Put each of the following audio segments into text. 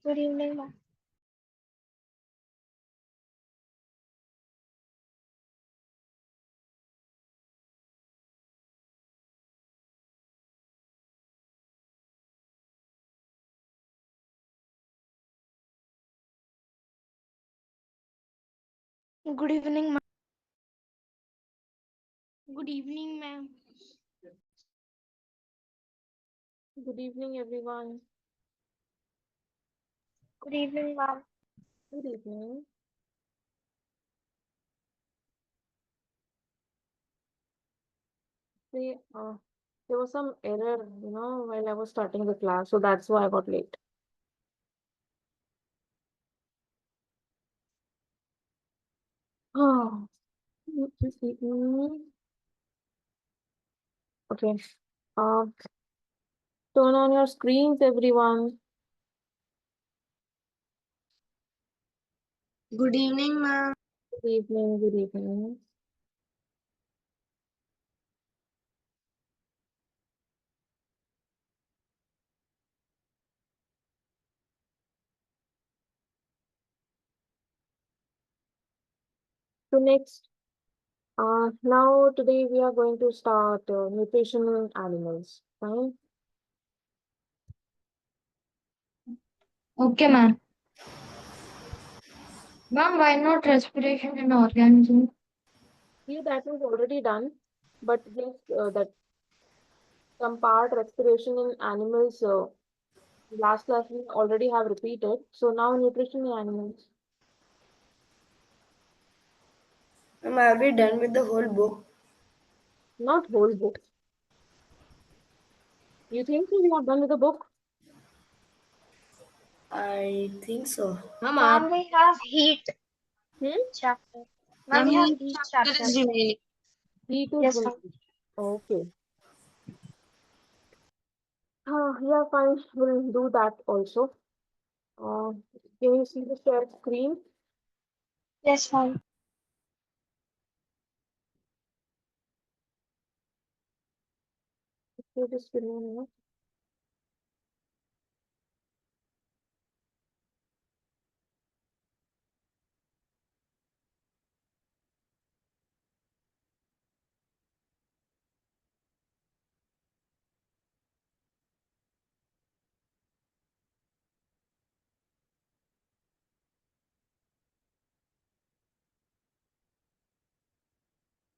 Good evening, ma'am. Good evening, ma'am. Good evening, ma'am. Good evening, everyone. Good evening, ma'am. Good evening. See, there was some error, while I was starting the class, so that's why I got late. Oh. Okay. Uh, Turn on your screens, everyone. Good evening, ma'am. Good evening. Good evening. So next, now today we are going to start nutrition in animals. Fine. Okay, ma'am. Ma'am, why not respiration in organism? See, that was already done, but just that some part respiration in animals. Last class we already have repeated. So now nutrition in animals. Ma'am, are we done with the whole book? Not whole book. You think so? We are done with the book? I think so. Ma'am, we have heat Hmm? chapter. Ma'am, we have heat Chapter chapter. is remaining. Heat is Yes, the ma'am. okay. Yeah, fine. We'll do that also. Uh, can you see the share screen? Yes, ma'am. Okay, just give me a minute.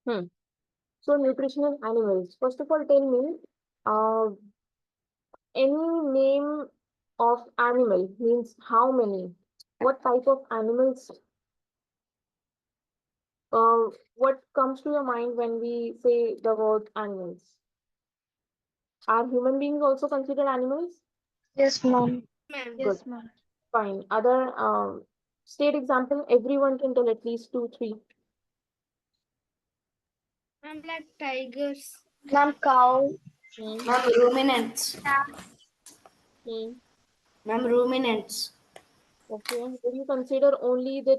Hmm. So nutritional animals. First of all, tell me, any name of animal means how many? What type of animals? What comes to your mind when we say the word animals? Are human beings also considered animals? Yes, ma'am. Good, Yes, ma'am. fine. Other state example, everyone can tell at least two, three. I'm like tigers. Ma'am, cow. Hmm. Ma'am, ruminants. Hmm. Ma'am, ruminants. Okay. Would you consider only the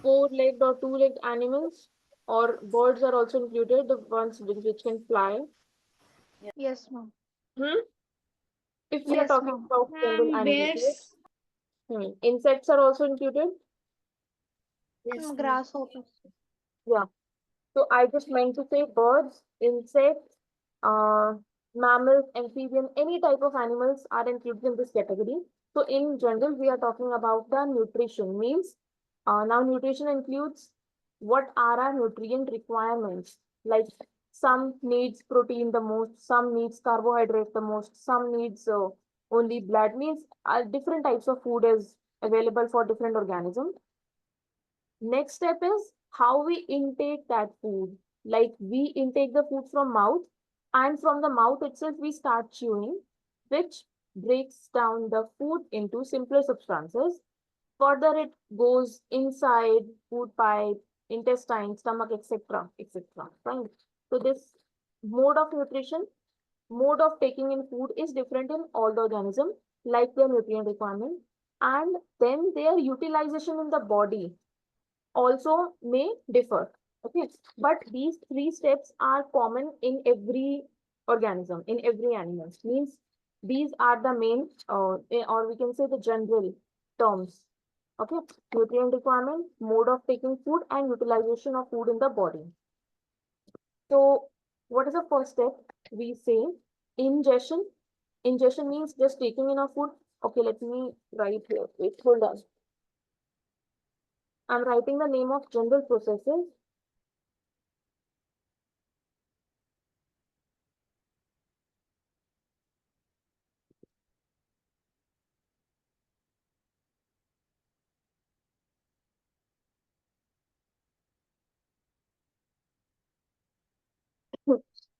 four-legged or two-legged animals, or birds are also included, the ones which can fly? Yes, ma'am. Hmm? If we are Yes, talking ma'am. about general animals, yes? Bears. Insects are also included. Yes, ma'am. Grasshoppers. Yeah. So I just meant to say birds, insects, uh, mammals, amphibian, any type of animals are included in this category. So in general, we are talking about the nutrition means now nutrition includes what are our nutrient requirements. Like some needs protein the most, some needs carbohydrate the most, some needs only blood means different types of food is available for different organisms. Next step is how we intake that food. Like we intake the food from mouth, and from the mouth itself we start chewing, which breaks down the food into simpler substances. Further, it goes inside food pipe, intestine, stomach, etc., etc. Right. So this mode of nutrition, mode of taking in food is different in all the organism, like their nutrient requirement, and then their utilization in the body also may differ. Okay, but these three steps are common in every organism, in every animal. Means these are the main, or we can say the general terms. Okay, nutrient requirement, mode of taking food, and utilization of food in the body. So, what is the first step? We say ingestion. Ingestion means just taking in a food. Okay, let me write here. Wait, hold on. I'm writing the name of general processes.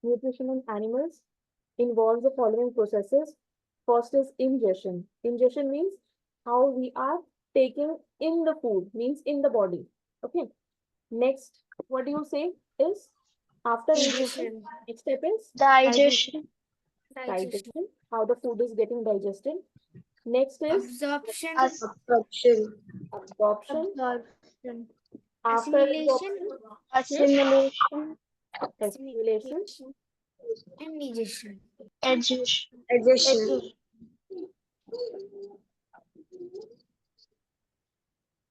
Nutrition in animals involves the following processes. First is ingestion. Ingestion means how we are taking in the food, means in the body. Okay. Next, what do you say is after ingestion, Digestion. next step is Digestion. digestion, how the food is getting digested. Next is Absorption. Absorption. absorption. Absorption. After Assimilation. absorption, Assimilation. assimilation. And digestion. Addition. Digestion.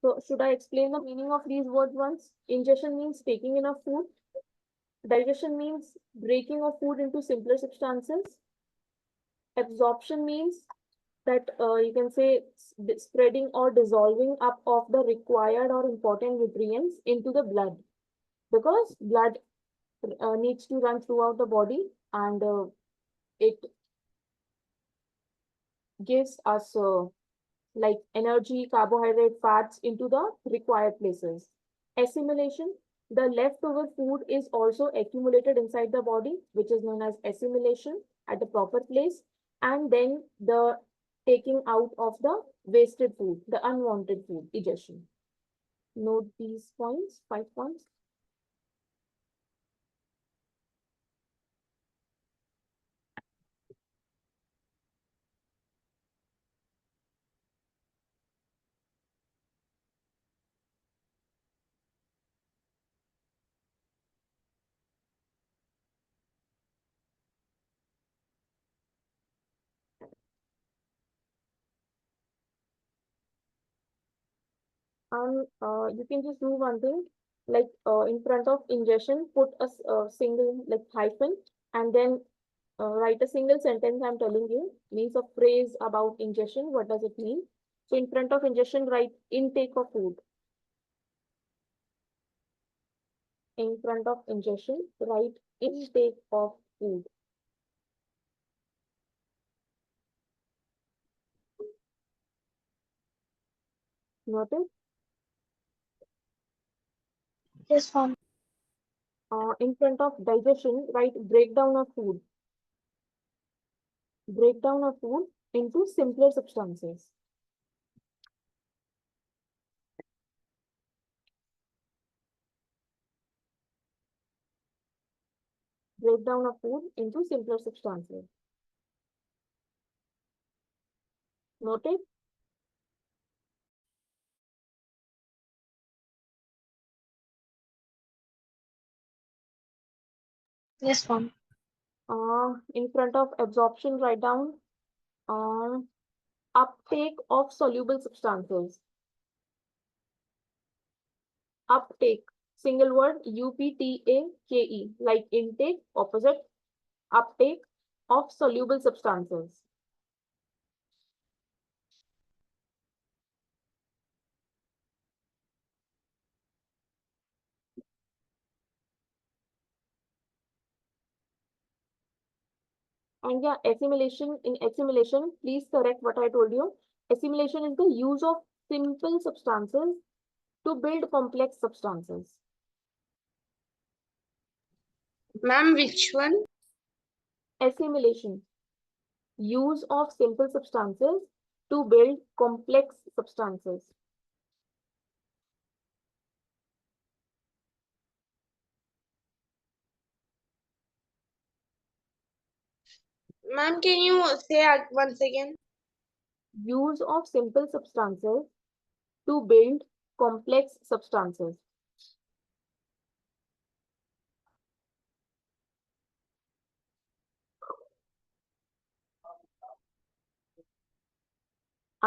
So should I explain the meaning of these words once? Ingestion means taking in of food. Digestion means breaking of food into simpler substances. Absorption means that you can say spreading or dissolving up of the required or important nutrients into the blood, because blood needs to run throughout the body, and it gives us like energy, carbohydrate, fats into the required places. Assimilation, the leftover food is also accumulated inside the body, which is known as assimilation at the proper place, and then the taking out of the wasted food, the unwanted food, egestion. Note these points, 5 points. And you can just do one thing, like in front of ingestion, put a single like hyphen, and then write a single sentence. I'm telling you, means a phrase about ingestion. What does it mean? So in front of ingestion, write intake of food. In front of ingestion, write intake of food. Notice. Yes, ma'am. In front of digestion, write breakdown of food. Breakdown of food into simpler substances. Breakdown of food into simpler substances. Noted. Yes, ma'am. In front of absorption, write down uptake of soluble substances. Uptake, single word, uptake, like intake, opposite, uptake of soluble substances. And yeah, assimilation, in assimilation, please correct what I told you. Assimilation is the use of simple substances to build complex substances. Ma'am, which one? Assimilation, use of simple substances to build complex substances. Ma'am, can you say once again? Use of simple substances to build complex substances.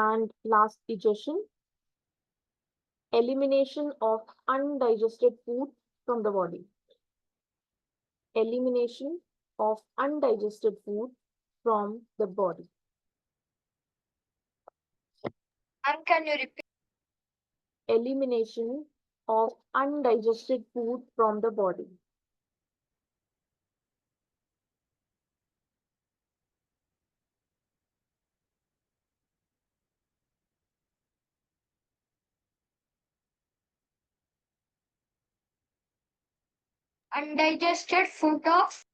And last, digestion, elimination of undigested food from the body. Elimination of undigested food from the body. And can you repeat? Elimination of undigested food from the body. Undigested food of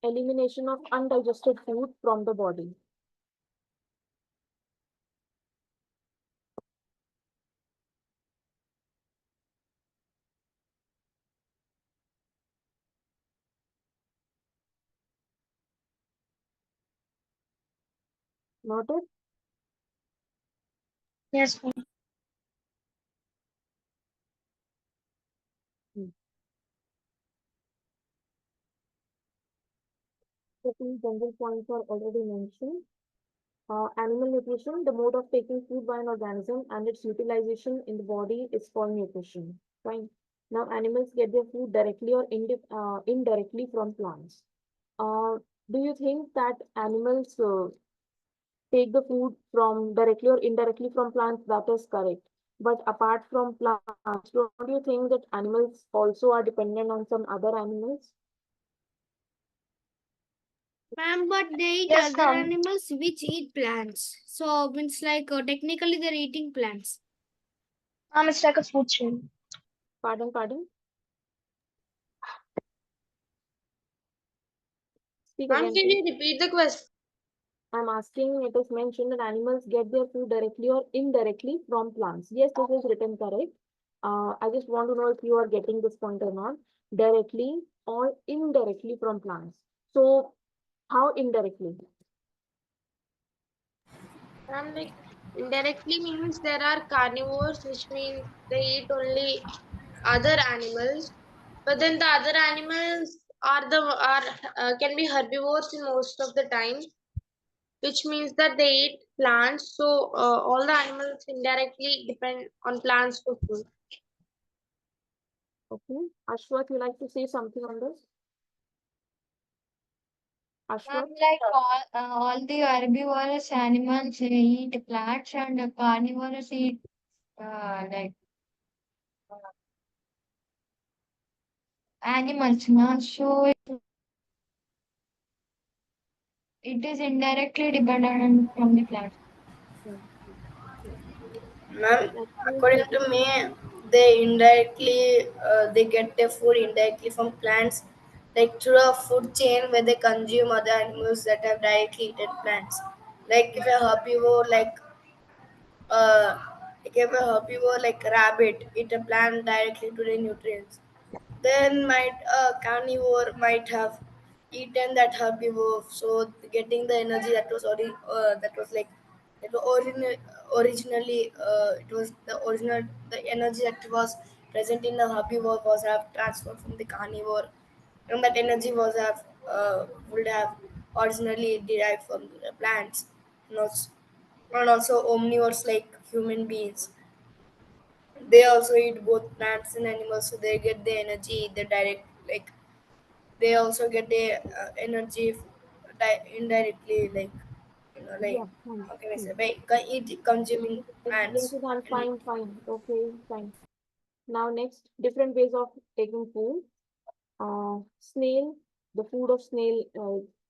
Elimination of undigested food from the body. Noted? yes. Hmm. So these general points are already mentioned. Animal nutrition, the mode of taking food by an organism and its utilization in the body is called nutrition. Fine. Now, animals get their food directly or indirectly from plants. Uh, do you think that animals take the food from directly or indirectly from plants? That is correct. But apart from plants, don't you think that animals also are dependent on some other animals? Ma'am, but they eat Yes, other ma'am. animals which eat plants. So means like technically they're eating plants. It's like a food chain. Pardon, pardon. Speak Ma'am, again, can please. you repeat the question? I'm asking, it is mentioned that animals get their food directly or indirectly from plants. Yes, this is written correct. I just want to know if you are getting this point or not. Directly or indirectly from plants. So, how indirectly? Ma'am, like indirectly means there are carnivores, which means they eat only other animals, but then the other animals are can be herbivores in most of the time, which means that they eat plants. So all the animals indirectly depend on plants for food. Okay. Ashwath, you like to say something on this? Ma'am, Ashwath? like all the herbivorous animals they eat plants and the carnivorous eat like animals. Now, so it is indirectly dependent from the plants. Hmm. Ma'am, That means according it is to me, they indirectly they get their food indirectly from plants, like through a food chain where they consume other animals that have directly eaten plants. Like if a herbivore, uh, if a herbivore like rabbit eat a plant directly to the nutrients, then might a carnivore might have eaten that herbivore, so getting the energy that was that was like it was originally it was the original the energy that was present in the herbivore was have transferred from the carnivore, and that energy was have would have originally derived from the plants, and also omnivores like human beings, they also eat both plants and animals, so they get the energy the direct like they also get the energy indirectly, like like yeah, fine. how can I Hmm. say by consuming Yes, plants yes, I'm and fine, fine. Okay, fine. Now next, different ways of taking food. Snail, the food of snail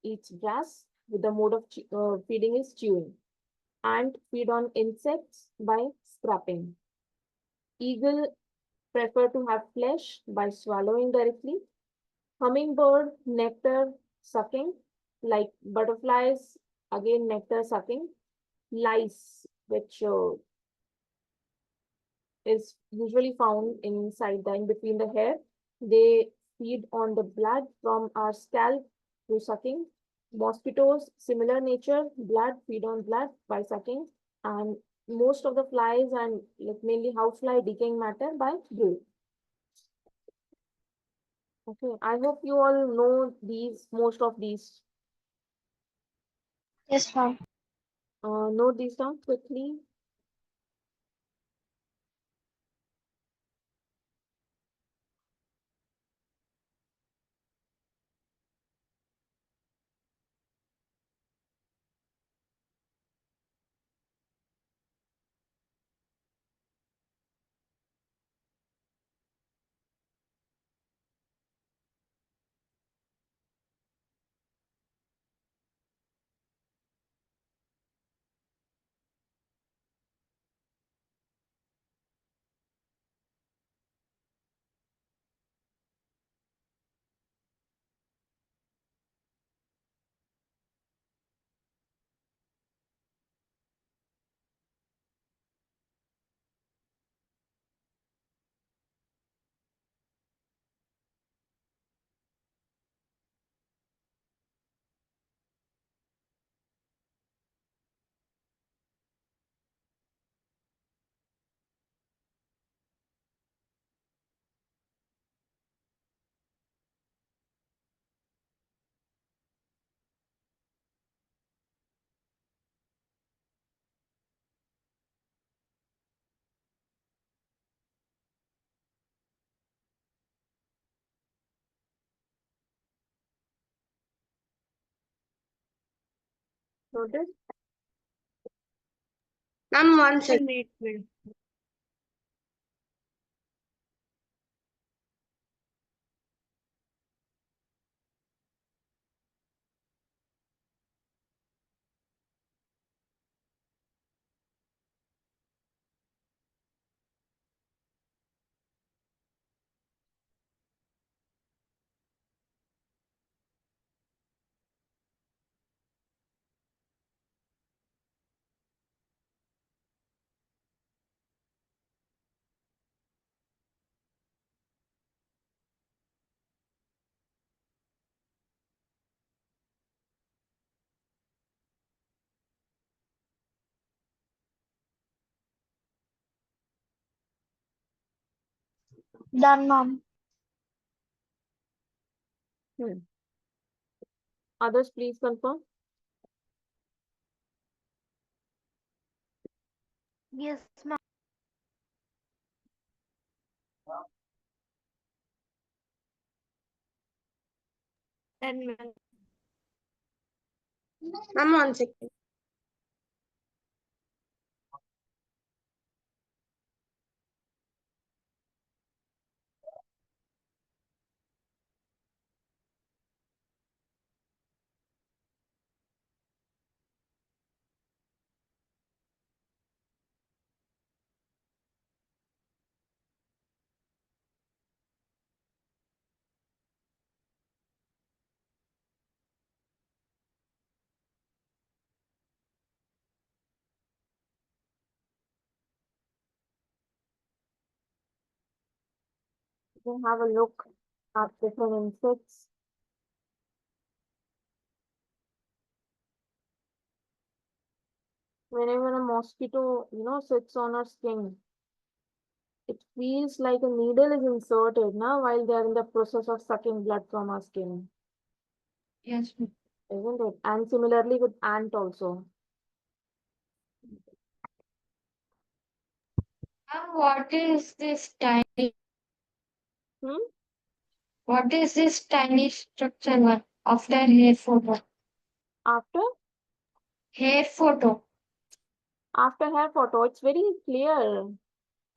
eats grass with the mode of feeding is chewing. Ant feed on insects by scrapping. Eagle prefer to have flesh by swallowing directly. Hummingbird, nectar sucking. Like butterflies, again nectar sucking. Lice, which is usually found inside the in between the hair. They feed on the blood from our scalp through sucking. Mosquitoes, similar nature, blood feed on blood by sucking, and most of the flies and like mainly housefly decaying matter by breath. Okay, I hope you all know these most of these. Yes, ma'am. Note these down quickly. Noted? Ma'am, one second. Wait, wait. Done, ma'am. Others, please confirm. Yes, ma'am. And Ma'am, one second. You can have a look at different insects. Whenever a mosquito, sits on our skin, it feels like a needle is inserted now while they're in the process of sucking blood from our skin, Yes, ma'am. isn't it? And similarly with ant also. Ma'am, what is this tiny? Hmm? What is this tiny structure one after hair photo? After Hair photo. hair photo, it's very clear.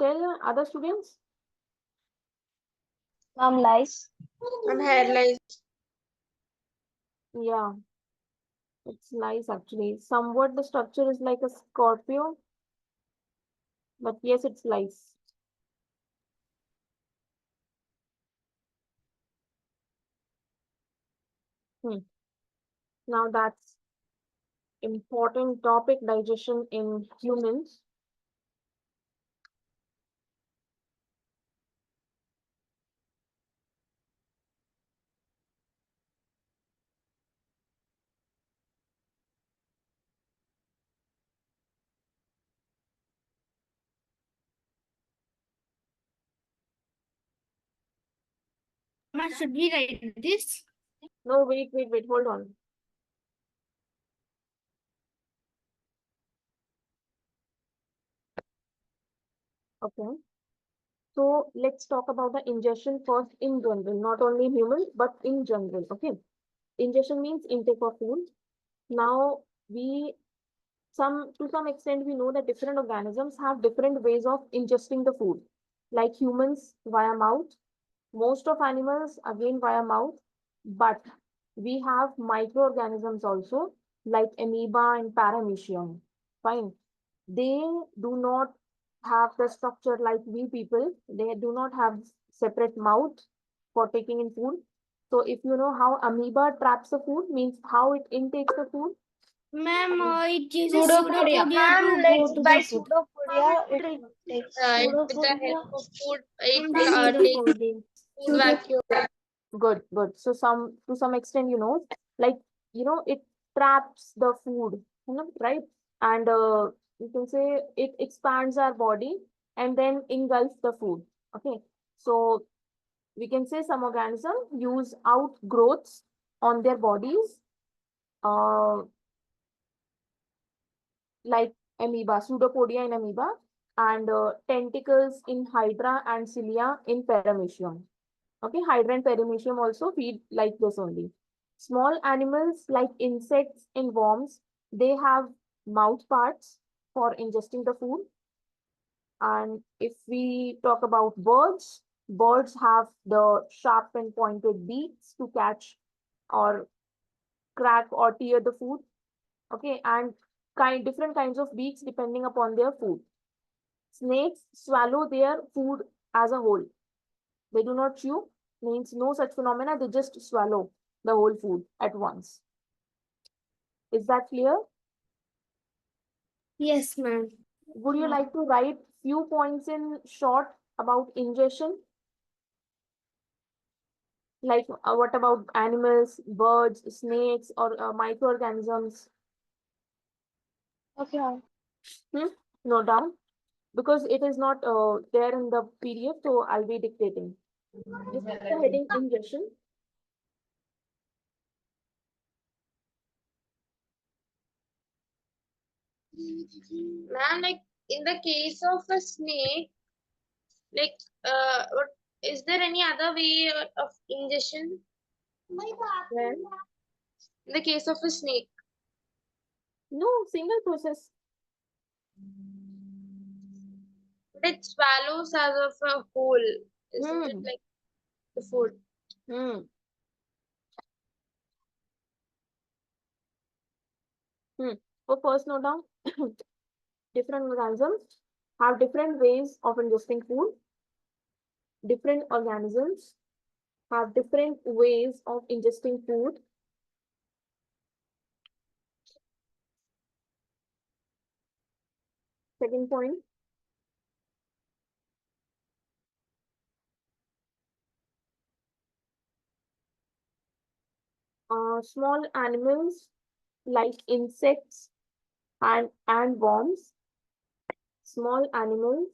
Tell other students. ma'am, lice. Ma'am, hair lice. Yeah, it's nice actually. Somewhat the structure is like a scorpio, but yes, it's lice. Now that's important topic, digestion in humans. Ma'am, should we write this? No, wait, hold on. Okay. So let's talk about the ingestion first in general, not only in human, but in general. Okay. Ingestion means intake of food. Now we to some extent we know that different organisms have different ways of ingesting the food. Like humans via mouth, most of animals again via mouth, but we have microorganisms also like amoeba and paramecium. Fine. They do not have the structure like we people. They do not have separate mouth for taking in food. So if you know how amoeba traps the food, means how it intakes the food. Ma'am, it uses Pseudopodia. pseudopodia Ma'am, to like go to by the food. pseudopodia, it takes With the help of food, it Ma'am, takes pseudopodia. food vacuum. Good, good. So to some extent, like it traps the food, right? And you can say it expands our body and then engulfs the food. Okay. So we can say some organisms use outgrowths on their bodies, uh, like amoeba, pseudopodia in amoeba, and tentacles in hydra and cilia in paramecium. Okay, hydra and paramecium also feed like this only. Small animals like insects and worms, they have mouth parts for ingesting the food. And if we talk about birds, birds have the sharp and pointed beaks to catch or crack or tear the food. Okay, and different kinds of beaks depending upon their food. Snakes swallow their food as a whole. They do not chew, means no such phenomena, they just swallow the whole food at once. Is that clear? Yes, ma'am. Would you like to write few points in short about ingestion? Like what about animals, birds, snakes, or microorganisms? Okay. Note down because it is not there in the PDF, so I'll be dictating. Just put the heading ingestion. Ma'am, like in the case of a snake, like what is there any other way of ingestion? Where? In the case of a snake, No, single process. it swallows as of a whole, isn't it? Hmm. Like the food. Hmm. Hmm. So first note down, different organisms have different ways of ingesting food. Different organisms have different ways of ingesting food. Second point, small animals like insects and worms. Small animals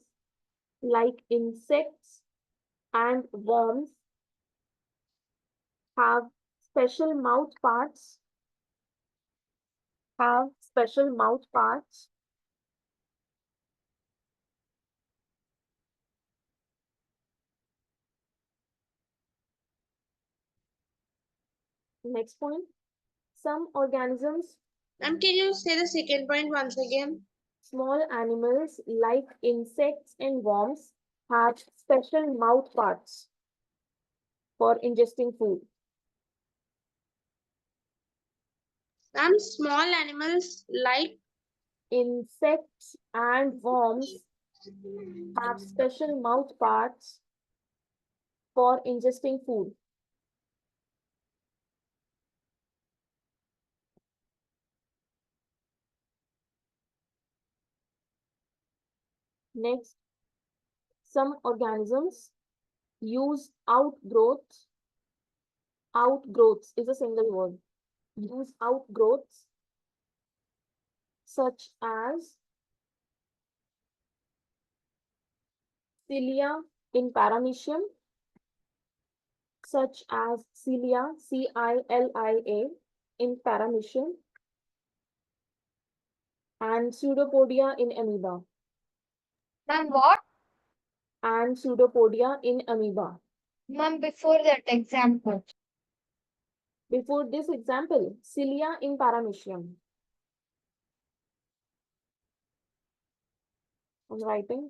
like insects and worms have special mouth parts. Have special mouth parts. Next point, some organisms, Ma'am, can you say the second point once again? small animals like insects and worms have special mouth parts for ingesting food. Ma'am, small animals like Insects and worms have special mouth parts for ingesting food. Next, some organisms use outgrowths. Outgrowths is a single word. Use outgrowths such as cilia in paramecium, such as cilia, Cilia, in paramecium, and pseudopodia in amoeba. Then what? and pseudopodia in amoeba. Ma'am, before that example. Before this example, cilia in paramecium. I'm writing.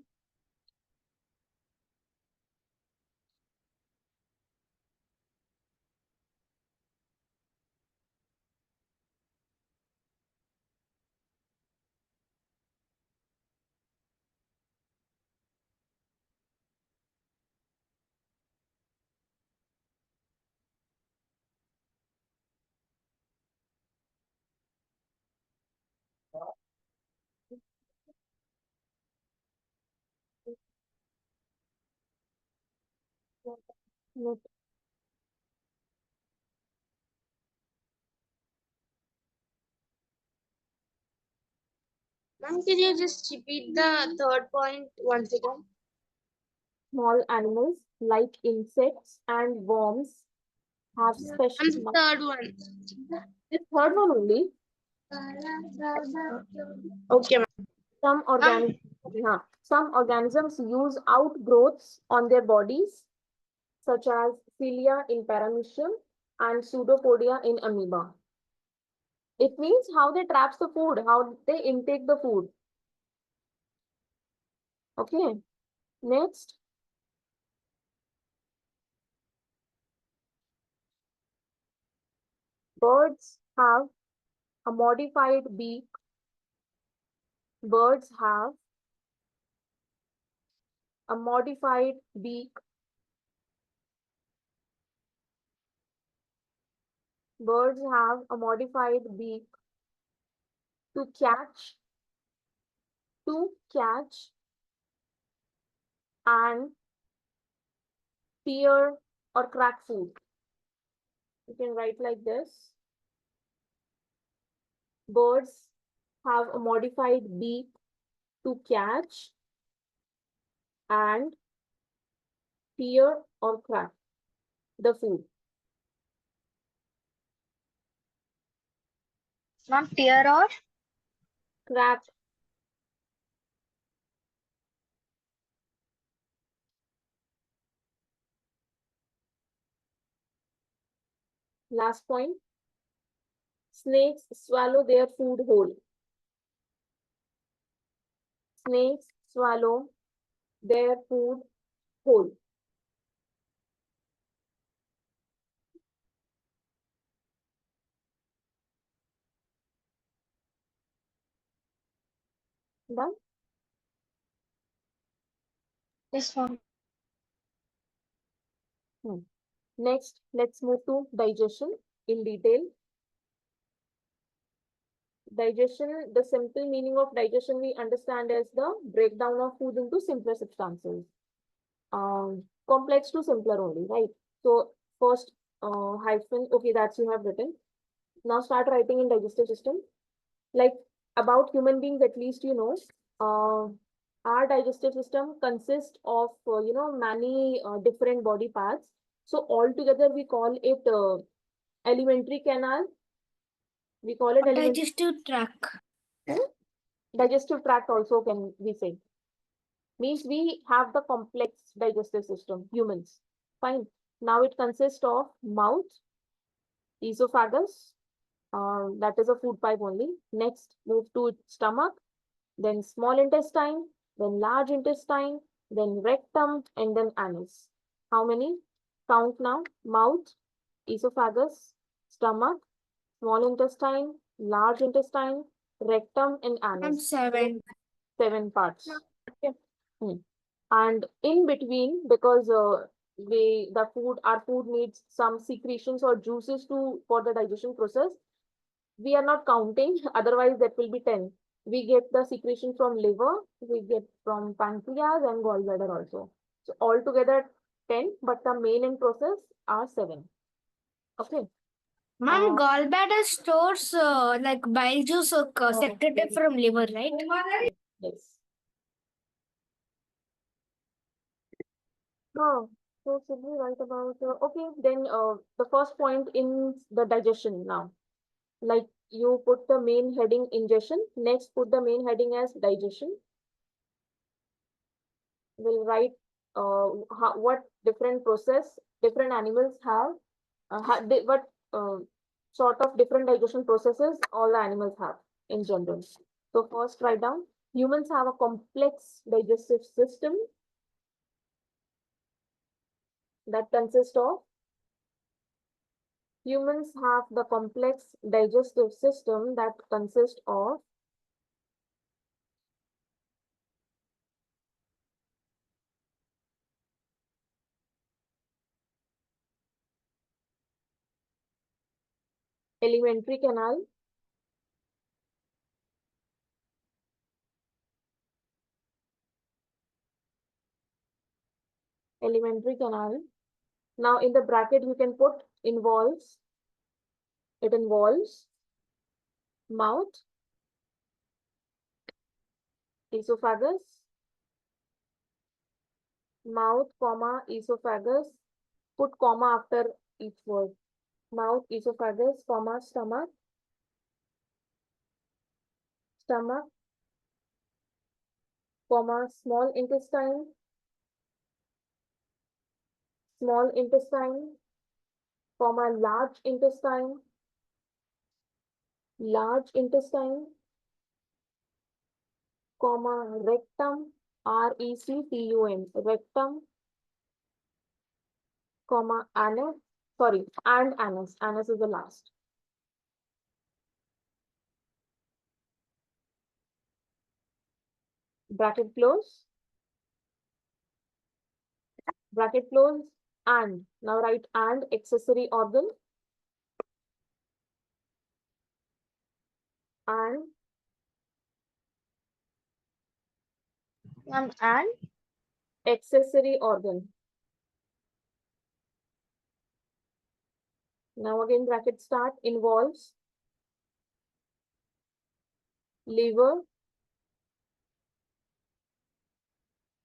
Note. Ma'am, can you just repeat the third point once again? Small animals like insects and worms have special. And the third one. This third one only. Okay, ma'am. Some organisms use outgrowths on their bodies, such as cilia in paramecium and pseudopodia in amoeba. It means how they traps the food, how they intake the food. Okay. Next, birds have a modified beak. Birds have a modified beak. Birds have a modified beak to catch, and tear or crack food. You can write like this. Birds have a modified beak to catch and tear or crack the food. Ma'am, tear or? Crack. Last point. Snakes swallow their food whole. Snakes swallow their food whole. Done? Yes, ma'am. Next, let's move to digestion in detail. Digestion, the simple meaning of digestion we understand as the breakdown of food into simpler substances. Complex to simpler only, right? So first hyphen, okay, that's you have written. Now start writing in digestive system. Like about human beings, at least you know, our digestive system consists of many different body parts. So altogether we call it alimentary canal. We call it alimentary. Digestive tract. Digestive tract also can we say. Means we have the complex digestive system, humans. Fine. Now it consists of mouth, esophagus, that is a food pipe only. Next, move to stomach, then small intestine, then large intestine, then rectum, and then anus. How many? Count now. Mouth, esophagus, stomach, small intestine, large intestine, rectum, and Ma'am, anus. 7. 7 parts. Okay. And in between, because our food needs some secretions or juices for the digestion process, we are not counting, otherwise that will be 10. We get the secretion from liver, we get from pancreas and gallbladder also. So altogether 10, but the main end process are 7. Okay. Ma'am, gallbladder stores like bile juice secreted from liver, right? Yes. Oh, so should we write about, okay, then the first point in the digestion now. Like you put the main heading ingestion, next put the main heading as digestion. We'll write what different process different animals have, what sort of different digestion processes all the animals have in general. So first write down, humans have a complex digestive system that consists of humans have the complex digestive system that consists of alimentary canal, alimentary canal. Now in the bracket you can put involves, it involves mouth, esophagus, mouth, comma, esophagus, put comma after each word. Mouth, esophagus, comma, stomach, stomach, comma, small intestine, comma, large intestine, comma, rectum, R-E-C-T-U-M, rectum, comma, anus, and anus. Anus is the last. Bracket close. Bracket close, and. Now write and accessory organ. And accessory organ. Now again bracket start, involves liver,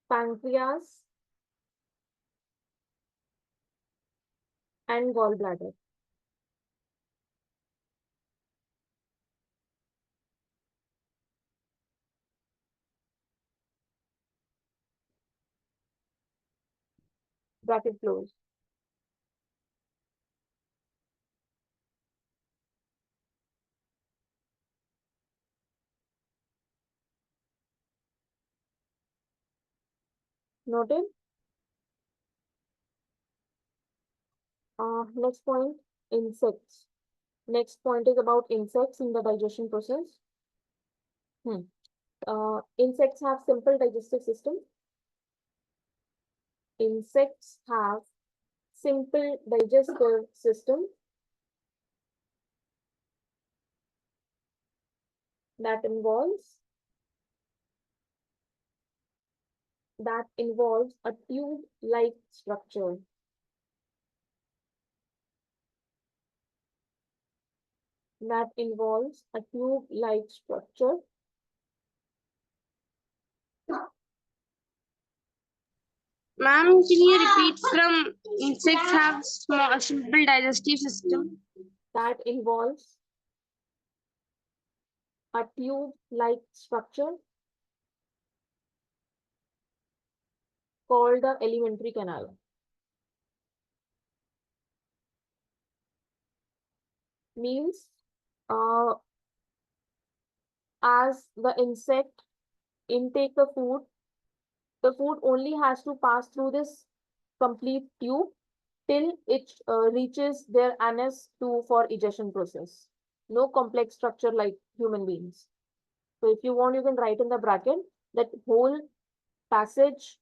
pancreas, and gallbladder. Bracket close. Noted? Next point, insects. Next point is about insects in the digestion process. Insects have simple digestive system. Insects have simple digestive system that involves a tube-like structure. That involves a tube-like structure. Ma'am, can you repeat from insects have small simple digestive system? That involves a tube-like structure called the alimentary canal. Means as the insect intake the food only has to pass through this complete tube till it reaches their anus for egestion process. No complex structure like human beings. So if you want, you can write in the bracket that whole passage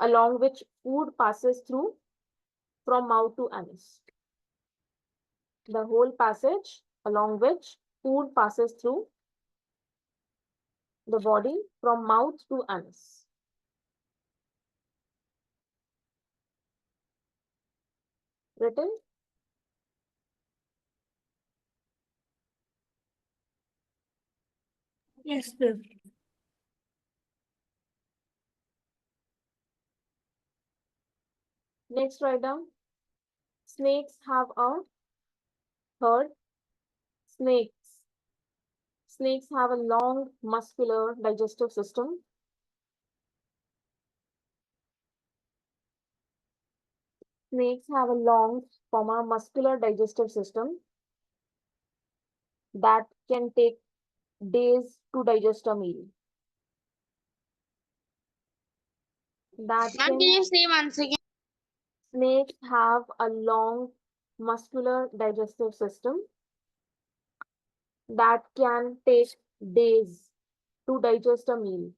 along which food passes through from mouth to anus. The whole passage along which food passes through the body from mouth to anus. Written? Yes, sir. Next, write down. Snakes have a third. Snakes have a long muscular digestive system. Snakes have a long, muscular digestive system that can take days to digest a meal. Ma'am, can you say once again? Snakes have a long, muscular digestive system that can take days to digest a meal.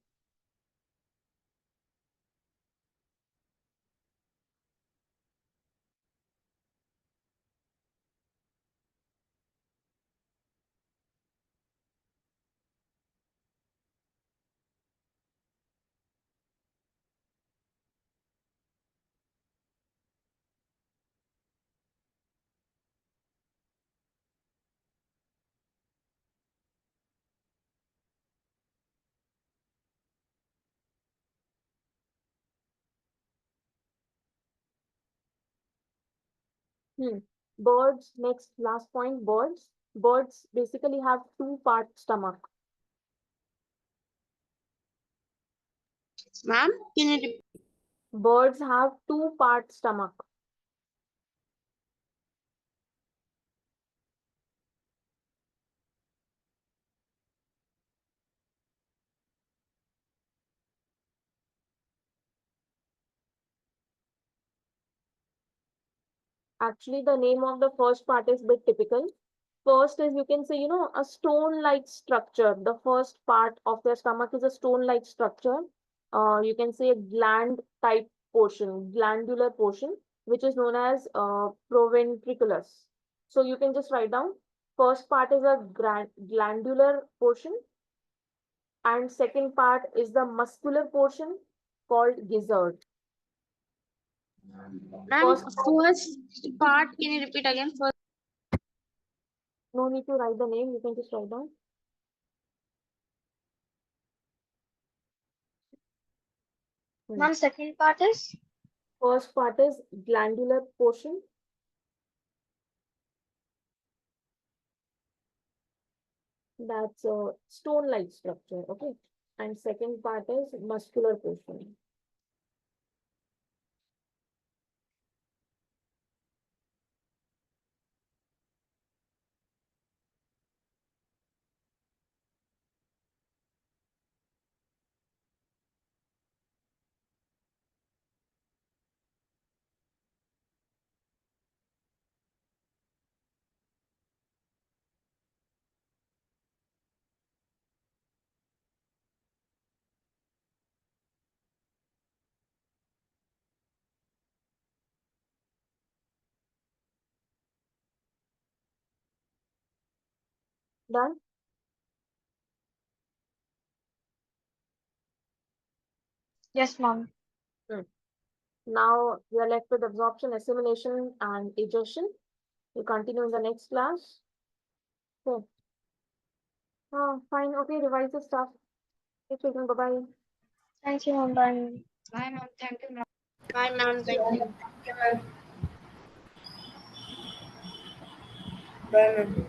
Birds, next last point, birds. Birds basically have two-part stomach. Ma'am, can you repeat? Birds have two-part stomach. Actually, the name of the first part is bit typical. First is, you can say, a stone-like structure. The first part of their stomach is a stone-like structure. You can say a gland type portion, glandular portion, which is known as proventriculus. So you can just write down, first part is a glandular portion, and second part is the muscular portion called gizzard. Ma'am, First, first part, can you repeat again? First, no need to write the name, you can just write down. ma'am, second part is? First part is glandular portion. That's a stone-like structure, okay? And second part is muscular portion. Done? Yes, ma'am. Now we are left with absorption, assimilation, and digestion. We'll continue in the next class. Okay. Fine. Okay, revise the stuff. Okay, children. Bye-bye. Thank you, ma'am. Bye. Bye, ma'am. Thank you, ma'am. Bye, ma'am. Thank you. Bye, ma'am.